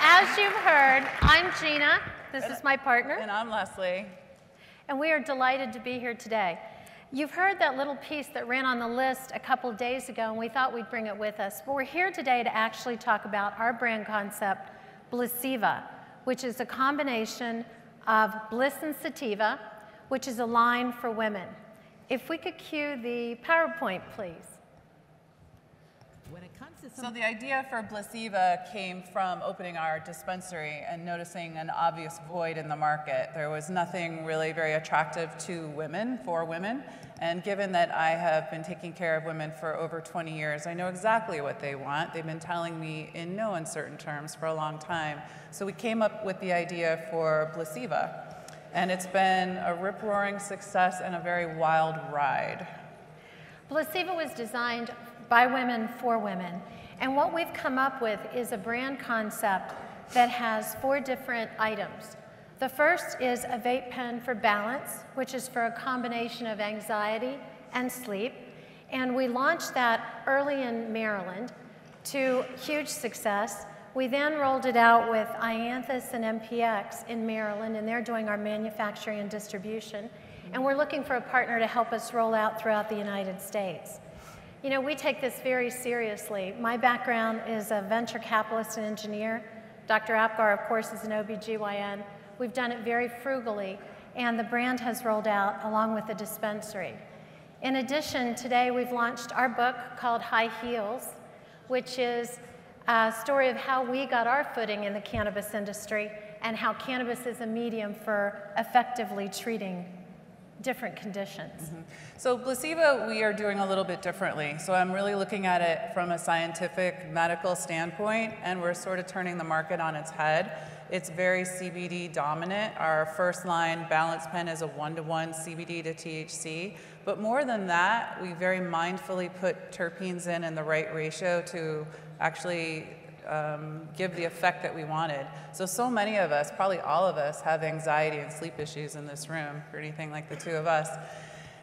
as you've heard, I'm Gina. This is my partner. And I'm Leslie. And we are delighted to be here today. You've heard that little piece that ran on the list a couple of days ago, and we thought we'd bring it with us. But we're here today to actually talk about our brand concept, Blissiva, which is a combination of bliss and sativa, which is a line for women. If we could cue the PowerPoint, please. When it comes to So the idea for Blissiva came from opening our dispensary and noticing an obvious void in the market. There was nothing really very attractive to women, for women, and given that I have been taking care of women for over 20 years, I know exactly what they want. They've been telling me in no uncertain terms for a long time. So we came up with the idea for Blissiva, and it's been a rip-roaring success and a very wild ride. Blissiva was designed by women for women. And what we've come up with is a brand concept that has 4 different items. The first is a vape pen for balance, which is for a combination of anxiety and sleep. And we launched that early in Maryland to huge success. We then rolled it out with Ianthus and MPX in Maryland, and they're doing our manufacturing and distribution. And we're looking for a partner to help us roll out throughout the United States. You know, we take this very seriously. My background is a venture capitalist and engineer. Dr. Apgar, of course, is an OBGYN. We've done it very frugally, and the brand has rolled out along with the dispensary. In addition, today we've launched our book called High Heels, which is a story of how we got our footing in the cannabis industry and how cannabis is a medium for effectively treating different conditions. So Blissiva, we are doing a little bit differently. So I'm really looking at it from a scientific medical standpoint, and we're sort of turning the market on its head. It's very CBD dominant. Our first line balance pen is a 1-to-1 CBD to THC. But more than that, we very mindfully put terpenes in the right ratio to actually give the effect that we wanted. So many of us, probably all of us, have anxiety and sleep issues in this room, or anything like the 2 of us.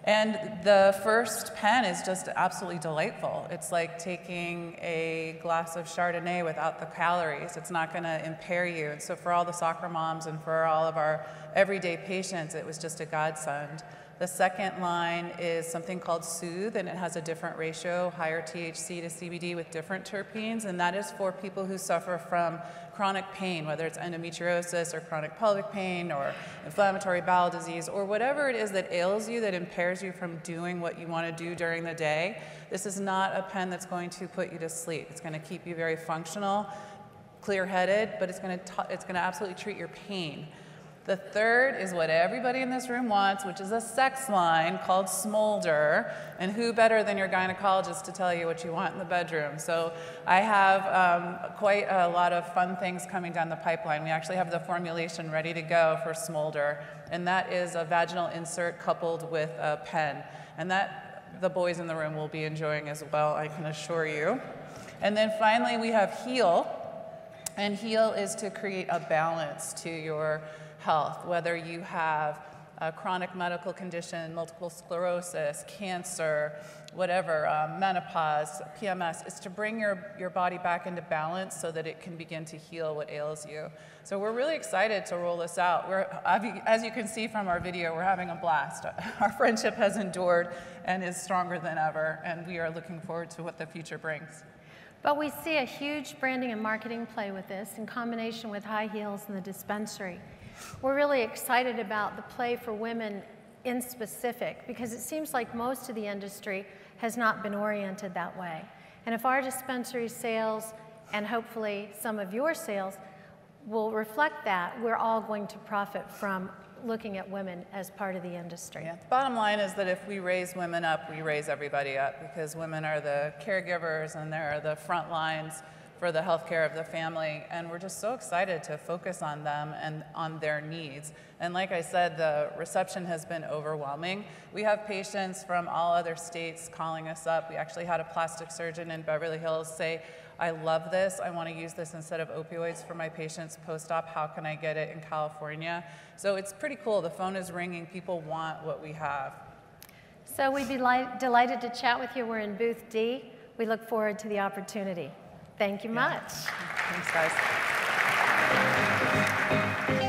And the first pen is just absolutely delightful. It's like taking a glass of Chardonnay without the calories. It's not going to impair you. And so for all the soccer moms and for all of our everyday patients, it was just a godsend. The second line is something called Soothe, and it has a different ratio, higher THC to CBD with different terpenes, and that is for people who suffer from chronic pain, whether it's endometriosis or chronic pelvic pain or inflammatory bowel disease or whatever it is that ails you that impairs you from doing what you want to do during the day. This is not a pen that's going to put you to sleep. It's going to keep you very functional, clear-headed, but it's going to absolutely treat your pain. The third is what everybody in this room wants, which is a sex line called Smolder. And who better than your gynecologist to tell you what you want in the bedroom? So I have quite a lot of fun things coming down the pipeline. We actually have the formulation ready to go for Smolder, and that is a vaginal insert coupled with a pen. And that the boys in the room will be enjoying as well, I can assure you. And then finally, we have Heal. And Heal is to create a balance to your health, whether you have a chronic medical condition, multiple sclerosis, cancer, whatever, menopause, PMS, is to bring your body back into balance so that it can begin to heal what ails you. So we're really excited to roll this out. As you can see from our video, we're having a blast. Our friendship has endured and is stronger than ever, and we are looking forward to what the future brings. But we see a huge branding and marketing play with this in combination with High Heels and the dispensary. We're really excited about the play for women in specific because it seems like most of the industry has not been oriented that way. And if our dispensary sales and hopefully some of your sales will reflect that, we're all going to profit from looking at women as part of the industry. Yeah. The bottom line is that if we raise women up, we raise everybody up because women are the caregivers and they're the front lines for the healthcare of the family, and we're just so excited to focus on them and on their needs. And like I said, the reception has been overwhelming. We have patients from all other states calling us up. We actually had a plastic surgeon in Beverly Hills say, I love this. I want to use this instead of opioids for my patients post-op. How can I get it in California? So it's pretty cool. The phone is ringing. People want what we have. So we'd be delighted to chat with you. We're in booth D. We look forward to the opportunity. Thank you much. Thanks, guys. Thank you.